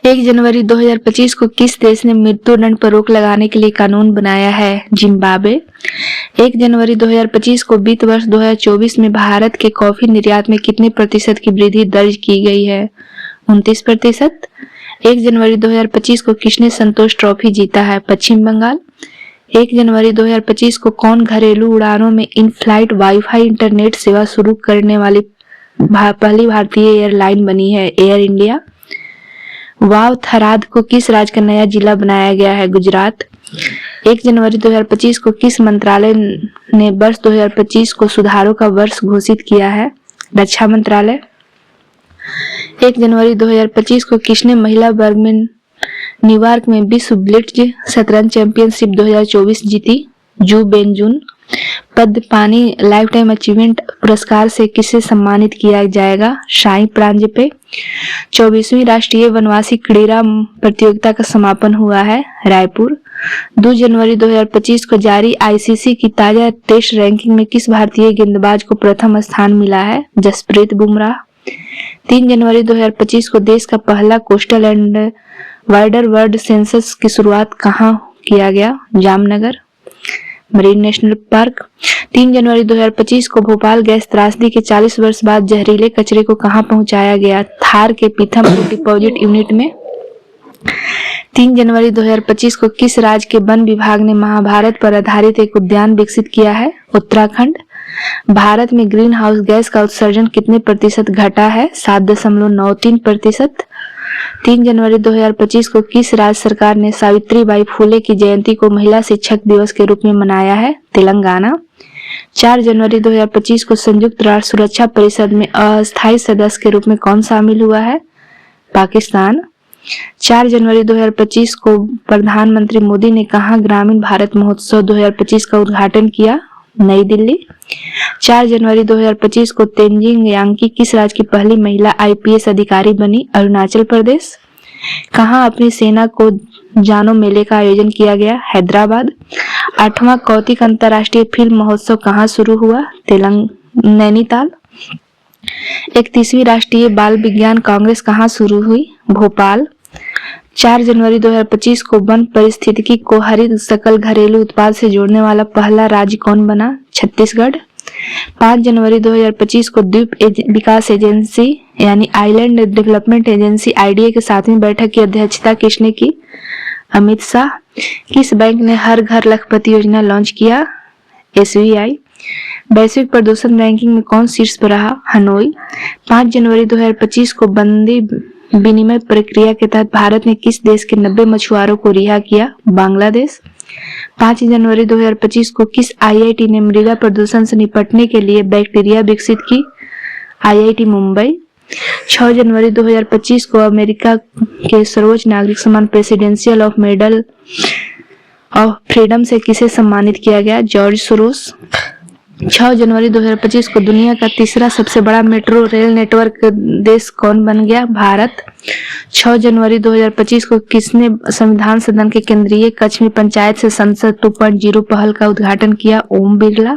1 जनवरी 2025 को किस देश ने मृत्यु दंड पर रोक लगाने के लिए कानून बनाया है? जिम्बाब्वे। 1 जनवरी 2025 को वित्त वर्ष 2024 में भारत के कॉफी निर्यात में कितने प्रतिशत की वृद्धि दर्ज की गई है? 29%। 1 जनवरी 2025 को किसने संतोष ट्रॉफी जीता है? पश्चिम बंगाल। 1 जनवरी 2025 को कौन घरेलू उड़ानों में इन फ्लाइट वाईफाई इंटरनेट सेवा शुरू करने वाली पहली भारतीय एयरलाइन बनी है? Air India. वाव थराद को किस राज्य का नया जिला बनाया गया है? गुजरात। 1 जनवरी 2025 को किस मंत्रालय ने वर्ष 2025 को सुधारों का वर्ष घोषित किया है? रक्षा मंत्रालय। 1 जनवरी 2025 को किसने महिला वर्ग में न्यूयॉर्क में विश्व ब्लिट्ज शतरंज चैंपियनशिप 2024 जीती? जू बेंजुन। पद्म पानी लाइफटाइम अचीवमेंट पुरस्कार से किसे सम्मानित किया जाएगा? साई प्रांजपे। 24वीं राष्ट्रीय वनवासी क्रीड़ा प्रतियोगिता का समापन हुआ है रायपुर। 2 जनवरी 2025 को जारी आईसीसी की ताजा टेस्ट रैंकिंग में किस भारतीय गेंदबाज को प्रथम स्थान मिला है? जसप्रीत बुमराह। 3 जनवरी 2025 को देश का पहला coastal and wider world census की शुरुआत कहाँ किया गया? Jamnagar marine national park. 3 जनवरी 2025 को भोपाल गैस त्रासदी के 40 वर्ष बाद जहरीले कचरे को कहां पहुंचाया गया? थार के पीथमपुर डिपोजिट यूनिट में। 3 जनवरी 2025 को किस राज्य के वन विभाग ने महाभारत पर आधारित एक उद्यान विकसित किया है? उत्तराखंड। भारत में ग्रीन हाउस गैस का उत्सर्जन कितने प्रतिशत घटा है? 7.93%। 3 जनवरी 2025 को किस राज्य सरकार ने सावित्रीबाई फुले की जयंती को महिला शिक्षक दिवस के रूप में मनाया है? तेलंगाना। 4 जनवरी 2025 को संयुक्त राष्ट्र सुरक्षा परिषद में अस्थायी सदस्य के रूप में कौन शामिल हुआ है? पाकिस्तान। 4 जनवरी 2025 को प्रधानमंत्री मोदी ने कहां ग्रामीण भारत महोत्सव 2025 का उद्घाटन किया? नई दिल्ली। 4 जनवरी 2025 को तेंजिंग यांकी किस राज्य की पहली महिला आईपीएस अधिकारी बनी? अरुणाचल प्रदेश। कहां अपनी सेना को जानो मेले का आयोजन किया गया? हैदराबाद। 8वां कौतिक अंतर्राष्ट्रीय फिल्म महोत्सव कहां शुरू हुआ? नैनीताल। 31वीं राष्ट्रीय बाल विज्ञान कांग्रेस कहां शुरू हुई? भोपाल। 4 जनवरी 2025 को वन पारिस्थितिकी को हरित सकल घरेलू उत्पाद से जोड़ने वाला पहला राज्य कौन बना? छत्तीसगढ़। 5 जनवरी 2025 को द्वीप विकास एजेंसी यानी आइलैंड डेवलपमेंट एजेंसी आईडीए की 7वीं बैठक की अध्यक्षता किसने की? अमित शाह। किस बैंक ने हर घर लखपति योजना लॉन्च किया? एसबीआई। वैश्विक प्रदूषण रैंकिंग में कौन शीर्ष पर रहा? हनोई। 5 जनवरी 2025 को बंदी विनिमय प्रक्रिया के तहत भारत ने किस देश के 90 मछुआरों को रिहा किया? बांग्लादेश। 5 जनवरी 2025 को किस आईआईटी ने मृदा प्रदूषण से निपटने के लिए बैक्टीरिया विकसित की? आईआईटी मुंबई। 6 जनवरी 2025 को अमेरिका के सर्वोच्च नागरिक सम्मान presidential of medal of freedom से किसे सम्मानित किया गया? George Soros. 6 जनवरी 2025 को दुनिया का तीसरा सबसे बड़ा मेट्रो रेल नेटवर्क देश कौन बन गया? भारत। 6 जनवरी 2025 को किसने संविधान सदन के केंद्रीय कक्ष में पंचायत से संसद 2.0 पहल का उद्घाटन किया? ओम बिरला।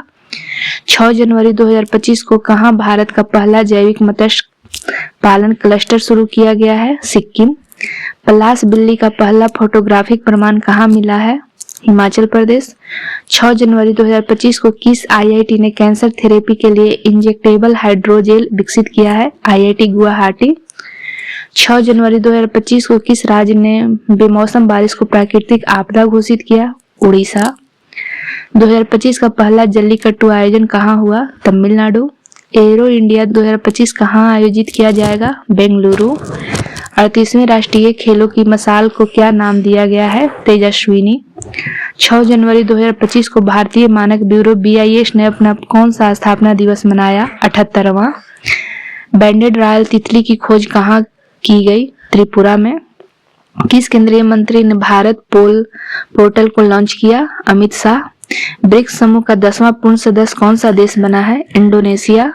6 जनवरी 2025 को कहां भारत का पहला जैविक मत्स्य पालन क्लस्टर शुरू किया गया है? सिक्किम। पलाश बिल्ली का पहला फोटोग्राफिक प्रमाण कहां मिला है? हिमाचल प्रदेश। 6 जनवरी 2025 को किस आईआईटी ने कैंसर थेरेपी के लिए इंजेक्टेबल हाइड्रोजेल विकसित किया है? आईआईटी गुवाहाटी। 6 जनवरी 2025 को किस राज्य ने बेमौसम बारिश को प्राकृतिक आपदा घोषित किया? उड़ीसा। 2025 का पहला जल्लीकट्टू आयोजन कहां हुआ? तमिलनाडु। एरो इंडिया 2025 कहां आयोजित किया जाएगा? बेंगलुरु। 38वें राष्ट्रीय खेलों की मशाल को क्या नाम दिया गया है? तेजस्विनी। 6 जनवरी 2025 को भारतीय मानक ब्यूरो बीआईएस ने अपना कौन सा स्थापना दिवस मनाया? 78वां। बैंडेड रॉयल तितली की खोज कहाँ की गई? त्रिपुरा में। किस केंद्रीय मंत्री ने भारत पोर्टल को लॉन्च किया? अमित शाह। ब्रिक्स समूह का 10वां पूर्ण सदस्य कौन सा देश बना है? इंडोनेशिया।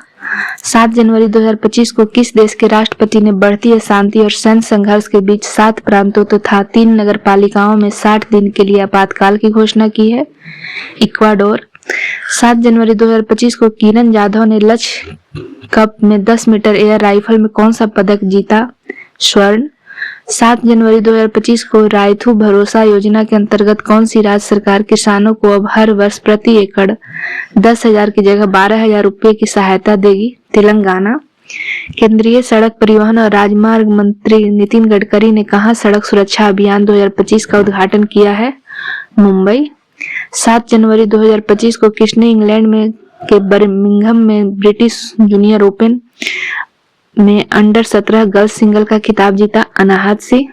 7 जनवरी 2025 को किस देश के राष्ट्रपति ने बढ़ती अशांति और सैन्य संघर्ष के बीच 7 प्रांतों तथा 3 नगर पालिकाओं में 60 दिन के लिए आपातकाल की घोषणा की है? इक्वाडोर। 7 जनवरी 2025 को किरण जाधव ने लक्ष्य कप में 10 मीटर एयर राइफल में कौन सा पदक जीता? स्वर्ण। 7 जनवरी 2025 को रायथू भरोसा योजना के अंतर्गत कौन सी राज्य सरकार किसानों को अब हर वर्ष प्रति एकड़ 10,000 की जगह 12,000 रुपये की सहायता देगी? तेलंगाना। केंद्रीय सड़क परिवहन और राजमार्ग मंत्री नितिन गडकरी ने कहां सड़क सुरक्षा अभियान 2025 का उद्घाटन किया है? मुंबई। 7 जनवरी 2025 को किसने इंग्लैंड में के बर्मिंघम में ब्रिटिश जूनियर ओपन में अंडर 17 गर्ल्स सिंगल का खिताब जीता? अनाहत सिंह।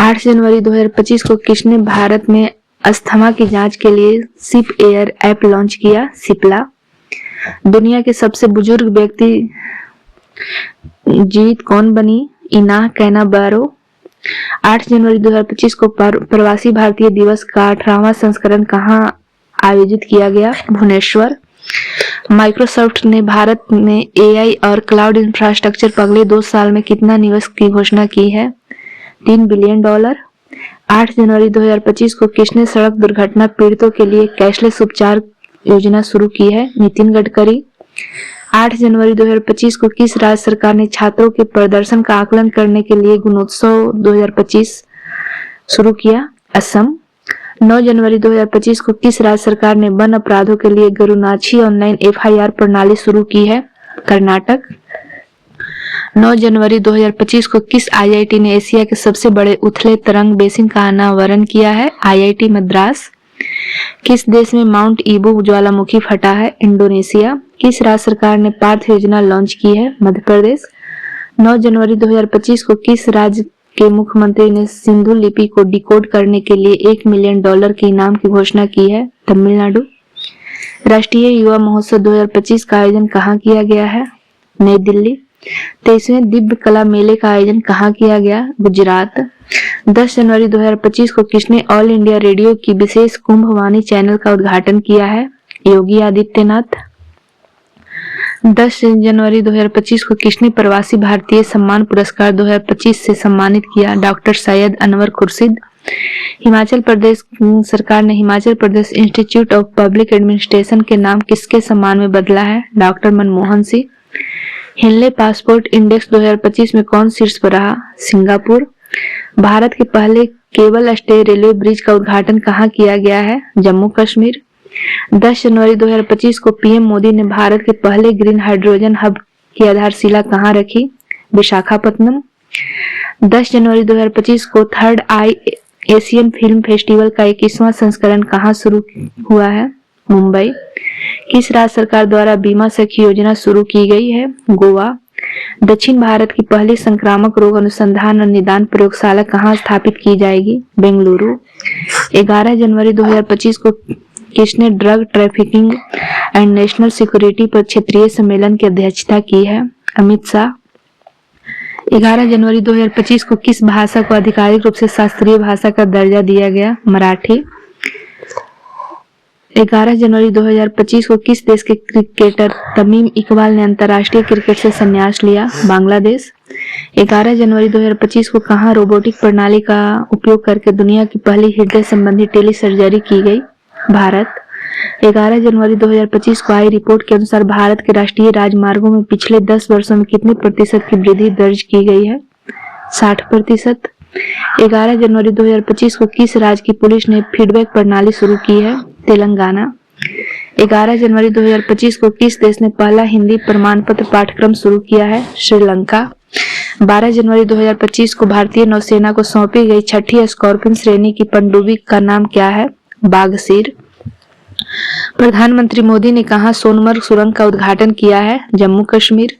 8 जनवरी 2025 को किसने भारत में अस्थमा की जांच के लिए सिप एयर ऐप लॉन्च किया? सिप्ला। दुनिया के सबसे बुजुर्ग व्यक्ति जीवित कौन बनी? इना कैना बारो। 8 जनवरी 2025 को प्रवासी भारतीय दिवस का 18वां संस्करण कहां आयोजित किया गया? भुवनेश्वर। माइक्रोसॉफ्ट ने भारत में एआई और क्लाउड इंफ्रास्ट्रक्चर पर अगले 2 साल में कितना निवेश की घोषणा की है? $3 बिलियन। 8 जनवरी 2025 को किसने सड़क दुर्घटना पीड़ितों के लिए कैशलेस उपचार योजना शुरू की है? नितिन गडकरी। 8 जनवरी 2025 को किस राज्य सरकार ने छात्रों के प्रदर्शन का आकलन करने के लिए गुणोत्सव 2025 शुरू किया? असम। 9 जनवरी 2025 को किस राज्य सरकार ने वन अपराधों के लिए गरुनाछी ऑनलाइन एफआईआर प्रणाली शुरू की है? कर्नाटक। 9 जनवरी 2025 को किस आईआईटी ने एशिया के सबसे बड़े उथले तरंग बेसिन का अनावरण किया है? आईआईटी मद्रास। किस देश में माउंट ईबू ज्वालामुखी फटा है? इंडोनेशिया। किस राज्य सरकार ने पार्थ योजना लॉन्च की है? मध्य प्रदेश। 9 जनवरी 2025 को किस राज्य के मुख्यमंत्री ने सिंधु लिपि को डिकोड करने के लिए $1 मिलियन के इनाम की घोषणा की है? तमिलनाडु। राष्ट्रीय युवा महोत्सव 2025 का आयोजन कहाँ किया गया है? नई दिल्ली। 23वें दिव्य कला मेले का आयोजन कहाँ किया गया? गुजरात। 10 जनवरी 2025 को किसने ऑल इंडिया रेडियो की विशेष कुंभवाणी चैनल का उद्घाटन किया है? योगी आदित्यनाथ। 10 जनवरी 2025 को किसने प्रवासी भारतीय सम्मान पुरस्कार 2025 से सम्मानित किया? डॉक्टर सैयद अनवर खुर्शीद। हिमाचल प्रदेश सरकार ने Himachal Pradesh institute of public administration के नाम किसके सम्मान में बदला है? Doctor Manmohan Singh. Henley passport index 2025 में कौन शीर्ष पर रहा? सिंगापुर। भारत के पहले केबल स्टे रेलवे ब्रिज का उद्घाटन कहाँ किया गया है? जम्मू कश्मीर। 10 जनवरी 2025 को पीएम मोदी ने भारत के पहले ग्रीन हाइड्रोजन हब की आधारशिला कहाँ रखी? विशाखापत्तनम। 10 जनवरी 2025 को थर्ड आई एशियन फिल्म फेस्टिवल का 21वां संस्करण कहाँ शुरू हुआ है? मुंबई। किस राज्य सरकार द्वारा बीमा सखी योजना शुरू की गई है? गोवा। दक्षिण भारत की पहली संक्रामक रोग अनुसंधान और निदान प्रयोगशाला कहाँ स्थापित की जाएगी? बेंगलुरु। 11 जनवरी 2025 को किसने drug trafficking and national security पर क्षेत्रीय सम्मेलन की अध्यक्षता की है? अमित शाह। 11 जनवरी 2025 को किस भाषा को आधिकारिक रूप से शास्त्रीय भाषा का दर्जा दिया गया? मराठी। 11 जनवरी 2025 को किस देश के क्रिकेटर तमीम इकबाल ने अंतर्राष्ट्रीय क्रिकेट से संन्यास लिया? बांग्लादेश। 11 जनवरी 2025 को कहां रोबोटिक प्रणाली का उपयोग करके दुनिया की पहली हृदय संबंधी टेली सर्जरी की गई? भारत। 11 जनवरी 2025 को आई रिपोर्ट के अनुसार भारत के राष्ट्रीय राजमार्गों में पिछले 10 वर्षों में कितने प्रतिशत की वृद्धि दर्ज की गई है? 60%। 11 जनवरी 2025 को किस राज्य की पुलिस ने फीडबैक प्रणाली शुरू की है? तेलंगाना। 11 जनवरी 2025 को किस देश ने पहला हिंदी प्रमाण पत्र पाठ्यक्रम शुरू किया है? श्रीलंका। 12 जनवरी 2025 को भारतीय नौसेना को सौंपी गई 6ठी स्कॉर्पियन श्रेणी की पनडुब्बी का नाम क्या है? बागसीर। प्रधानमंत्री मोदी ने कहा सोनमर्ग सुरंग का उद्घाटन किया है? जम्मू कश्मीर।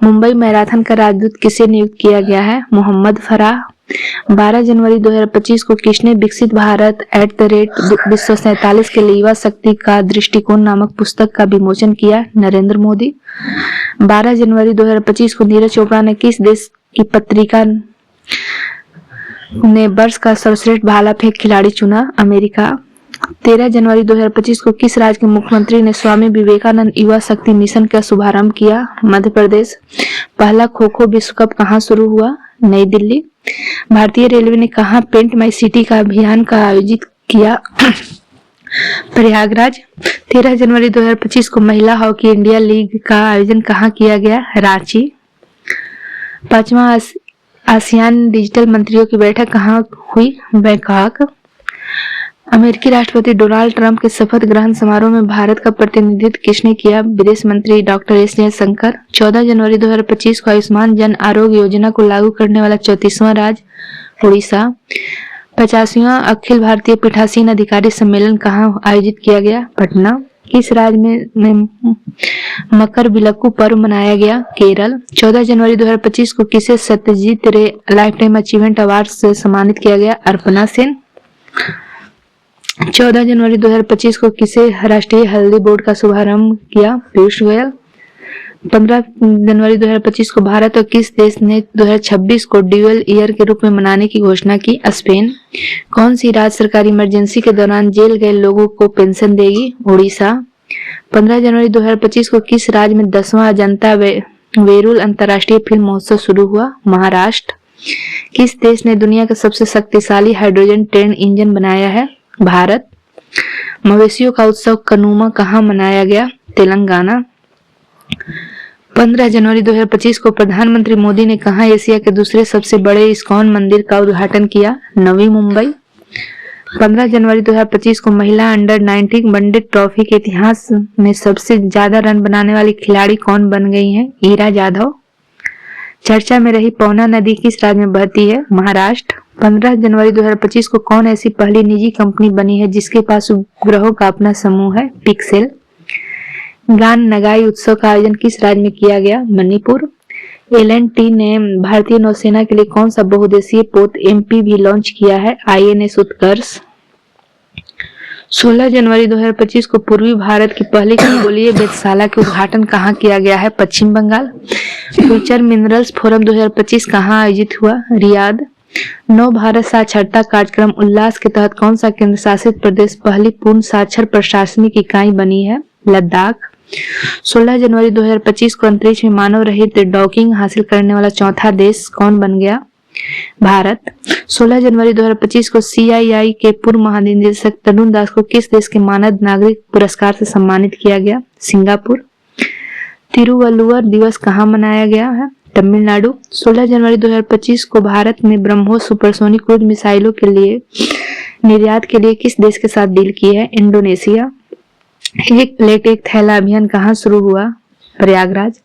मुंबई मैराथन का राजदूत किसे नियुक्त किया गया है? मोहम्मद फराह। 12 जनवरी 2025 को किसने विकसित भारत @247 के लिए युवा शक्ति का दृष्टिकोण नामक पुस्तक का विमोचन किया? नरेंद्र मोदी। 12 जनवरी 2025 को नीरज चोपड़ा ने किस देश की पत्रिका ने वर्ष का सर्वश्रेष्ठ भाला फेंक खिलाड़ी चुना? अमेरिका। 13 जनवरी 2025 को किस राज्य के मुख्यमंत्री ने स्वामी विवेकानंद युवा शक्ति मिशन का शुभारंभ किया? मध्य प्रदेश। पहला खो खो विश्व कप कहाँ शुरू हुआ? नई दिल्ली। भारतीय रेलवे ने कहा पेंट माई सिटी का अभियान का आयोजित किया? प्रयागराज। 13 जनवरी 2025 को महिला हॉकी इंडिया लीग का आयोजन कहाँ किया गया? रांची। 5वां आसियान डिजिटल मंत्रियों की बैठक कहाँ हुई? बैंकॉक। अमेरिकी राष्ट्रपति डोनाल्ड ट्रंप के शपथ ग्रहण समारोह में भारत का प्रतिनिधित्व किसने किया? विदेश मंत्री डॉक्टर एस जयशंकर। 14 जनवरी 2025 को आयुष्मान जन आरोग्य योजना को लागू करने वाला 34वां राज्य उड़ीसा। 50वां अखिल भारतीय पीठासीन अधिकारी सम्मेलन कहाँ आयोजित किया गया? पटना। किस राज्य में मकर विलक्कू पर्व मनाया गया? केरल। 14 जनवरी 2025 को किसे सत्यजीत रे लाइफ टाइम अचीवमेंट अवार्ड से सम्मानित किया गया? अर्पणा सेन। 14 जनवरी 2025 को किसे राष्ट्रीय हल्दी बोर्ड का शुभारंभ किया? पीयूष गोयल। 15 जनवरी 2025 को भारत और किस देश ने 2026 को ड्यूअल ईयर के रूप में मनाने की घोषणा की? स्पेन। कौन सी राज्य सरकार इमरजेंसी के दौरान जेल गए लोगों को पेंशन देगी? उड़ीसा। 15 जनवरी 2025 को किस राज्य में 10वां अजंता वेरूल अंतर्राष्ट्रीय फिल्म महोत्सव शुरू हुआ? महाराष्ट्र। किस देश ने दुनिया का सबसे शक्तिशाली हाइड्रोजन ट्रेन इंजन बनाया है? भारत। मवेशियों का उत्सव कनुमा कहाँ मनाया गया? तेलंगाना। 15 जनवरी 2025 को प्रधानमंत्री मोदी ने कहाँ एशिया के दूसरे सबसे बड़े इस्कॉन मंदिर का उद्घाटन किया? नवी मुंबई। 15 जनवरी 2025 को महिला अंडर 19 वनडे ट्रॉफी के इतिहास में सबसे ज्यादा रन बनाने वाली खिलाड़ी कौन बन गई हैं? ईरा जाधव। चर्चा में रही पौना नदी किस राज्य में बहती है? महाराष्ट्र। 15 जनवरी 2025 को कौन ऐसी पहली निजी कंपनी बनी है जिसके पास उपग्रहों का अपना समूह है? पिक्सेल। गान नगाई उत्सव का आयोजन किस राज्य में किया गया? मणिपुर। L&T ने भारतीय नौसेना के लिए कौन सा बहुउद्देशीय पोत MPV लॉन्च किया है? INS उत्कर्ष। 16 जनवरी 2025 को पूर्वी भारत की पहली खगोलीय वेधशाला के उद्घाटन कहाँ किया गया है? पश्चिम बंगाल। फ्यूचर मिनरल्स फोरम 2025 कहाँ आयोजित हुआ? रियाद। नव भारत साक्षरता कार्यक्रम उल्लास के तहत कौन सा केंद्र शासित प्रदेश पहली पूर्ण साक्षर प्रशासनिक इकाई बनी है? लद्दाख। 16 जनवरी 2025 को अंतरिक्ष में मानव रहित डॉकिंग हासिल करने वाला चौथा देश कौन बन गया? भारत। 16 जनवरी 2025 को CII के पूर्व महानिदेशक तरुण दास को किस देश के मानद नागरिक पुरस्कार से सम्मानित किया गया? सिंगापुर। तिरुवल्लुवर दिवस कहाँ मनाया गया है? तमिलनाडु। 16 जनवरी 2025 को भारत ने ब्रह्मोस सुपरसोनिक क्रूज मिसाइलों के लिए निर्यात के लिए किस देश के साथ डील की है? इंडोनेशिया। एक प्लेट एक थैला अभियान कहाँ शुरू हुआ? Prayagraj.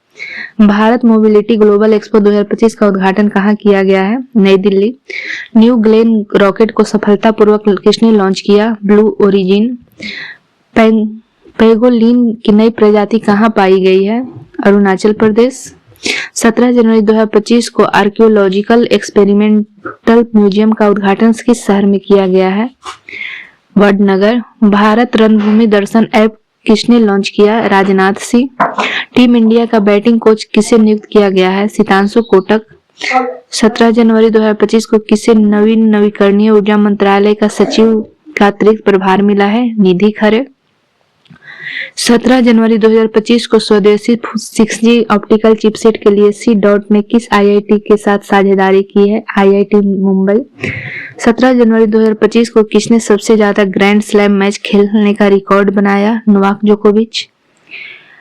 Bharat mobility global expo 2025 का उद्घाटन कहाँ किया गया है? नई दिल्ली। न्यू ग्लेन रॉकेट को सफलतापूर्वक किसने लॉन्च किया? Blue origin. पैगोलिन की नई प्रजाति कहाँ पाई गई है? अरुणाचल प्रदेश। 17 जनवरी 2025 को आर्कियोलॉजिकल एक्सपेरिमेंटल म्यूजियम का उद्घाटन किस शहर में किया गया है? वडनगर। भारत रणभूमि दर्शन ऐप किसने लॉन्च किया? राजनाथ सिंह। टीम इंडिया का बैटिंग कोच किसे नियुक्त किया गया है? सितांशु कोटक। 17 जनवरी 2025 को किसे नवीकरणीय ऊर्जा मंत्रालय का सचिव का अतिरिक्त प्रभार मिला है? निधि खरे। 17 जनवरी 2025 को स्वदेशी 6G ऑप्टिकल चिपसेट के लिए C.DOT ने किस IIT के साथ साझेदारी की है? IIT मुंबई। 17 जनवरी 2025 को किसने सबसे ज्यादा ग्रैंड स्लैम मैच खेलने का रिकॉर्ड बनाया? नोवाक जोकोविच।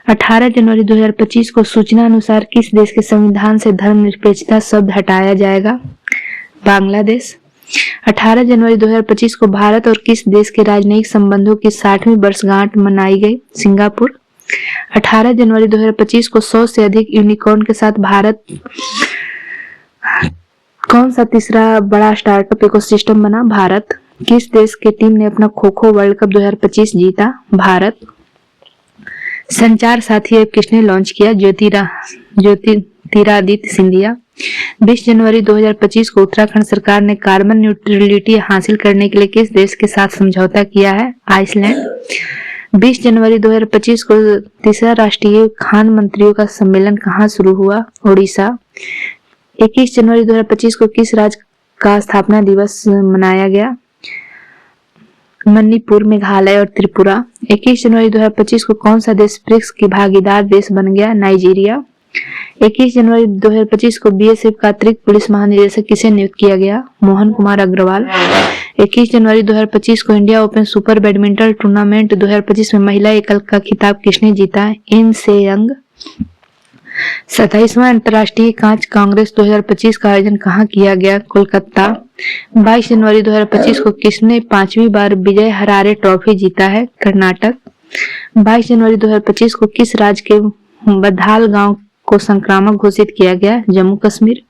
18 जनवरी 2025 को सूचना अनुसार किस देश के संविधान से धर्मनिरपेक्षता शब्द हटाया जाएगा? बांग्लादेश। 18 जनवरी 2025 को भारत और किस देश के राजनयिक संबंधों की 60वीं वर्षगांठ मनाई गई? सिंगापुर। 18 जनवरी 2025 को 100 से अधिक यूनिकॉर्न के साथ भारत कौन सा तीसरा बड़ा स्टार्टअप इकोसिस्टम बना? भारत। किस देश की टीम ने अपना खो खो वर्ल्ड कप 2025 जीता? भारत। संचार साथी ऐप किसने लॉन्च किया? ज्योतिरादित्य सिंधिया। 20 जनवरी 2025 को उत्तराखंड सरकार ने कार्बन न्यूट्रलिटी हासिल करने के लिए किस देश के साथ समझौता किया है? आइसलैंड। 20 जनवरी 2025 को तीसरा राष्ट्रीय खान मंत्रियों का सम्मेलन कहाँ शुरू हुआ? ओडिशा। 21 जनवरी 2025 को किस राज्य का स्थापना दिवस मनाया गया? मणिपुर, मेघालय और त्रिपुरा। 21 जनवरी 2025 को कौन सा देश ब्रिक्स की भागीदार देश बन गया? नाइजीरिया। 21 जनवरी 2025 को BSF का अतिरिक्त पुलिस महानिदेशक किसे नियुक्त किया गया? मोहन कुमार अग्रवाल। 21 जनवरी 2025 को India open super badminton tournament 2025 में महिला एकल का खिताब किसने जीता? इन से यंग। 27वां अंतर्राष्ट्रीय कांच कांग्रेस 2025 का आयोजन कहाँ किया गया? कोलकाता। 22 जनवरी 2025 को किसने 5वीं बार विजय हरारे ट्रॉफी जीता है? कर्नाटक। 22 जनवरी 2025 को किस राज्य के बधाल गांव को संक्रामक घोषित किया गया? जम्मू कश्मीर।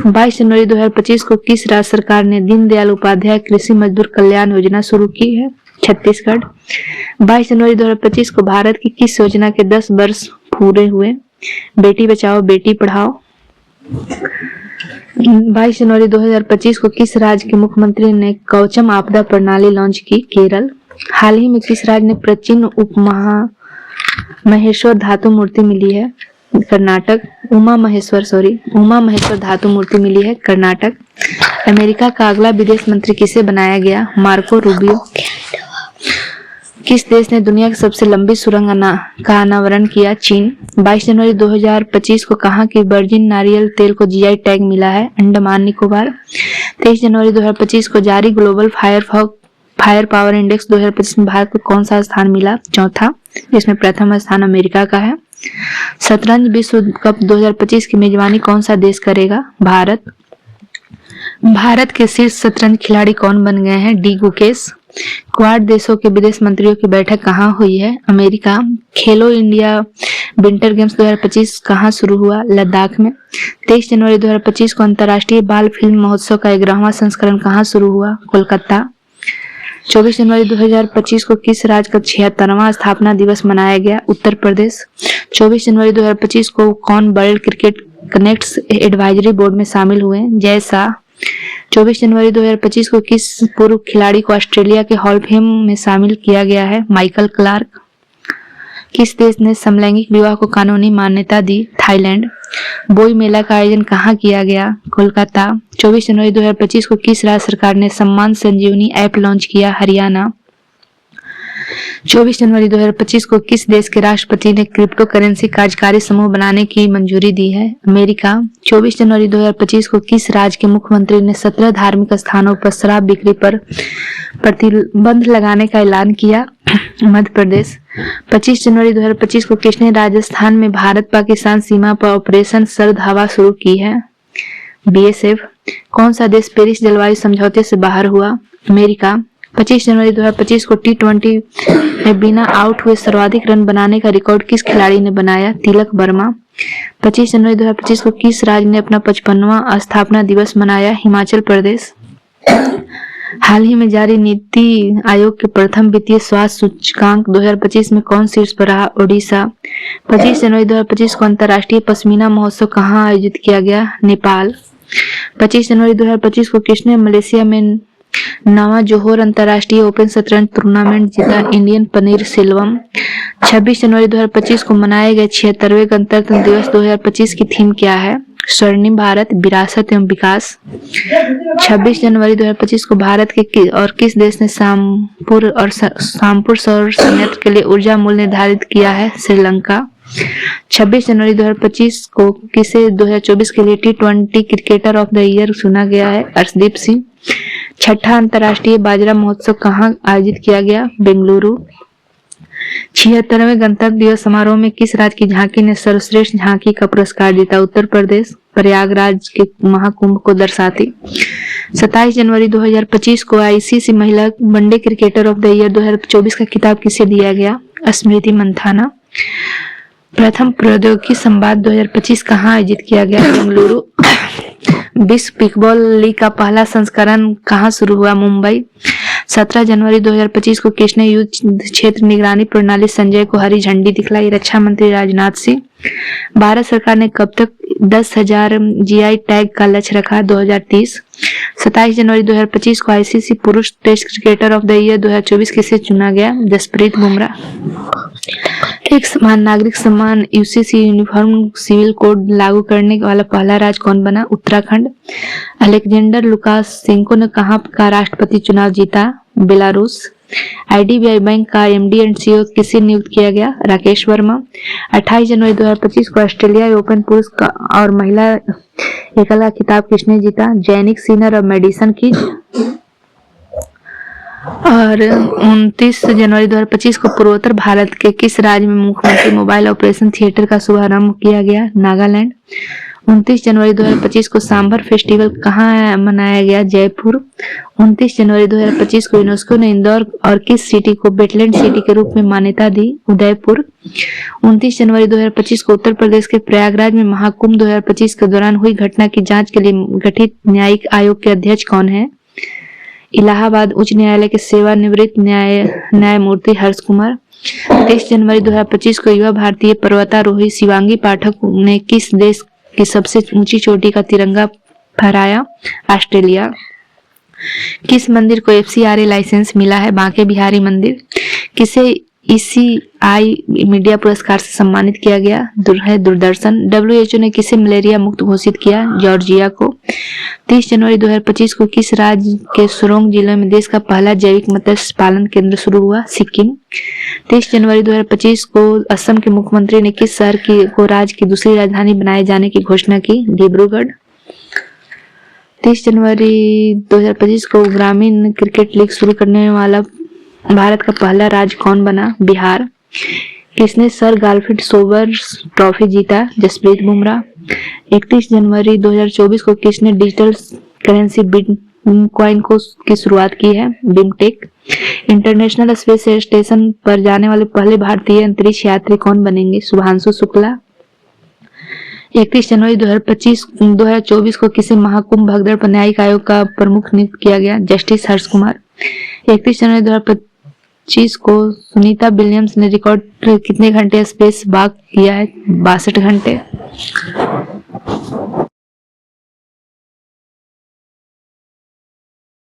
22 जनवरी 2025 को किस राज्य सरकार ने दीनदयाल उपाध्याय कृषि मजदूर कल्याण योजना शुरू की है? छत्तीसगढ़। 22 जनवरी 2025 को भारत की किस योजना के 10 वर्ष पूरे हुए? बेटी बचाओ बेटी पढ़ाओ। 22 जनवरी 2025 को किस राज्य के मुख्यमंत्री ने कवचम आपदा प्रणाली लॉन्च की? केरल। हाल ही में किस राज्य ने प्राचीन महेश्वर धातु मूर्ति मिली है? कर्नाटक। उमा महेश्वर धातु मूर्ति मिली है कर्नाटक। अमेरिका का अगला विदेश मंत्री किसे बनाया गया? Marco Rubio. किस देश ने दुनिया की सबसे लंबी सुरंग का अनावरण किया? चीन। 22 जनवरी 2025 को कहाँ की वर्जिन नारियल तेल को जीआई टैग मिला है? अंडमान निकोबार। 23 जनवरी 2025 को जारी ग्लोबल फायर पावर इंडेक्स 2025 में भारत को कौन सा स्थान मिला? चौथा, जिसमें प्रथम स्थान अमेरिका का है। शतरंज विश्व कप 2025 की मेजबानी कौन सा देश करेगा? भारत। भारत के शीर्ष शतरंज खिलाड़ी कौन बन गए हैं? डी गुकेश। क्वाड देशों के विदेश मंत्रियों की बैठक कहाँ हुई है? अमेरिका। खेलो इंडिया विंटर गेम्स 2025 कहाँ शुरू हुआ? लद्दाख में। 23 जनवरी 2025 को अंतर्राष्ट्रीय बाल फिल्म महोत्सव का 11वां संस्करण कहाँ शुरू हुआ? कोलकाता। 24 जनवरी 2025 को किस राज्य का 76वां स्थापना दिवस मनाया गया? उत्तर प्रदेश। 24 जनवरी 2025 को कौन world cricket connects advisory board में शामिल हुए? जय शाह। 24 जनवरी 2025 को किस पूर्व खिलाड़ी को ऑस्ट्रेलिया के हॉल ऑफ फेम में शामिल किया गया है? Michael Clarke. किस देश ने समलैंगिक विवाह को कानूनी मान्यता दी? थाईलैंड। बोई मेला का आयोजन कहाँ किया गया? कोलकाता। 24 जनवरी 2025 को किस राज्य सरकार ने सम्मान संजीवनी ऐप लॉन्च किया? हरियाणा। 24 जनवरी 2025 को किस देश के राष्ट्रपति ने क्रिप्टो करेंसी कार्यकारी समूह बनाने की मंजूरी दी है? अमेरिका। 24 जनवरी 2025 को किस राज्य के मुख्यमंत्री ने 17 धार्मिक स्थानों पर शराब बिक्री पर प्रतिबंध लगाने का ऐलान किया? मध्य प्रदेश। 25 जनवरी 2025 को किसने राजस्थान में भारत पाकिस्तान सीमा पर ऑपरेशन सर्द हवा शुरू की है? बीएसएफ। कौन सा देश पेरिस जलवायु समझौते से बाहर हुआ? अमेरिका। 25 जनवरी 2025 को T20 में बिना आउट हुए सर्वाधिक रन बनाने का रिकॉर्ड किस खिलाड़ी ने बनाया? तिलक वर्मा। 25 जनवरी 2025 को किस राज्य ने अपना 55वां स्थापना दिवस मनाया? हिमाचल प्रदेश। हाल ही में जारी नीति आयोग के प्रथम वित्तीय स्वास्थ्य सूचकांक 2025 में कौन शीर्ष पर रहा? ओडिशा। 25 जनवरी 2025 को अंतर्राष्ट्रीय पश्मीना महोत्सव कहाँ आयोजित किया गया? नेपाल। 25 जनवरी 2025 को किसने मलेशिया में नवा जोहोर अंतर्राष्ट्रीय ओपन शतरंज टूर्नामेंट जीता? इंडियन पनीर सेल्वम। 26 जनवरी 2025 को मनाए गए 76वें गणतंत्र दिवस 2025 की थीम क्या है? स्वर्णिम भारत, विरासत एवं विकास। 26 जनवरी 2025 को भारत के और किस देश ने शामपुर सौर संयंत्र के लिए ऊर्जा मूल्य निर्धारित किया है? श्रीलंका। 26 जनवरी 2025 को किसे 2024 के लिए T20 cricketer of the year चुना गया है? अर्शदीप सिंह। 6ठा अंतर्राष्ट्रीय बाजरा महोत्सव कहाँ आयोजित किया गया? बेंगलुरु। 76वें गणतंत्र दिवस समारोह में किस राज्य की झांकी ने सर्वश्रेष्ठ झांकी का पुरस्कार जीता? उत्तर प्रदेश। प्रयागराज के महाकुंभ को दर्शाती। 27 जनवरी 2025 को आईसीसी महिला one day cricketer of the year 2024 का खिताब किसे दिया गया? स्मृति मंथाना। प्रथम प्रौद्योगिकी संवाद 2025 कहाँ आयोजित किया गया? बेंगलुरु। विश्व पिकबॉल लीग का पहला संस्करण कहाँ शुरू हुआ? मुंबई। 17 जनवरी 2025 को किसने युद्ध क्षेत्र निगरानी प्रणाली संजय को हरी झंडी दिखलाई? रक्षा मंत्री राजनाथ सिंह। भारत सरकार ने कब तक 10,000 जीआई टैग का लक्ष्य रखा? 2030। 27 जनवरी 2025 को आईसीसी पुरुष test cricketer of the year 2024 किसे चुना गया? जसप्रीत बुमराह। एक समान नागरिक सम्मान यूसीसी यूनिफॉर्म सिविल कोड लागू करने वाला पहला राज्य कौन बना? उत्तराखंड। अलेक्जेंडर लुकाशेंको ने कहाँ का राष्ट्रपति चुनाव जीता? बेलारूस। आईडीबीआई बैंक का एमडी एंड सीईओ किसे नियुक्त किया गया? राकेश वर्मा। 28 जनवरी 2025 को ऑस्ट्रेलिया ओपन पुरुष और महिला एकल का खिताब किसने जीता? जैनिक सिनर और मेडिसन कीज। और 29 जनवरी 2025 को पूर्वोत्तर भारत के किस राज्य में मुख्यमंत्री मोबाइल ऑपरेशन थिएटर का शुभारंभ किया गया? नागालैंड। 29 जनवरी 2025 को सांभर फेस्टिवल कहाँ मनाया गया? जयपुर। 29 जनवरी 2025 को यूनेस्को ने इंदौर और किस सिटी को वेटलैंड सिटी के रूप में मान्यता दी? उदयपुर। 29 जनवरी 2025 को उत्तर प्रदेश के प्रयागराज में महाकुंभ 2025 के दौरान हुई घटना की जांच के लिए गठित न्यायिक आयोग के अध्यक्ष कौन है? इलाहाबाद उच्च न्यायालय के सेवानिवृत्त न्यायमूर्ति हर्ष कुमार। 23 जनवरी 2025 को युवा भारतीय पर्वतारोही शिवांगी पाठक ने किस देश की सबसे ऊंची चोटी का तिरंगा फहराया? ऑस्ट्रेलिया। किस मंदिर को FCRA लाइसेंस मिला है? बांके बिहारी मंदिर। किसे ECI मीडिया पुरस्कार से सम्मानित किया गया? दूरदर्शन। WHO ने किसे मलेरिया मुक्त घोषित किया? जॉर्जिया को। 30 जनवरी 2025 को किस राज्य के सोरोंग जिले में देश का पहला जैविक मत्स्य पालन केंद्र शुरू हुआ? सिक्किम। 30 जनवरी 2025 को असम के मुख्यमंत्री ने किस शहर को राज्य की दूसरी राजधानी बनाए जाने की घोषणा की? डिब्रूगढ़। 30 जनवरी 2025 को ग्रामीण क्रिकेट लीग शुरू करने वाला भारत का पहला राज्य कौन बना? बिहार। किसने सर गालफ्रीड सोबर्स ट्रॉफी जीता? जसप्रीत बुमराह। 31 जनवरी 2024 को किसने डिजिटल करेंसी बिटकॉइन की शुरुआत की है? बिमटेक। इंटरनेशनल स्पेस स्टेशन पर जाने वाले पहले भारतीय अंतरिक्ष यात्री कौन बनेंगे? शुभांशु शुक्ला। 31 जनवरी 2024 को किसे महाकुंभ भगदड़ पर न्यायिक आयोग का प्रमुख नियुक्त किया गया? जस्टिस हर्ष कुमार। 31 जनवरी 2025 को सुनीता विलियम्स ने रिकॉर्ड कितने घंटे स्पेस वॉक किया है? 62 घंटे।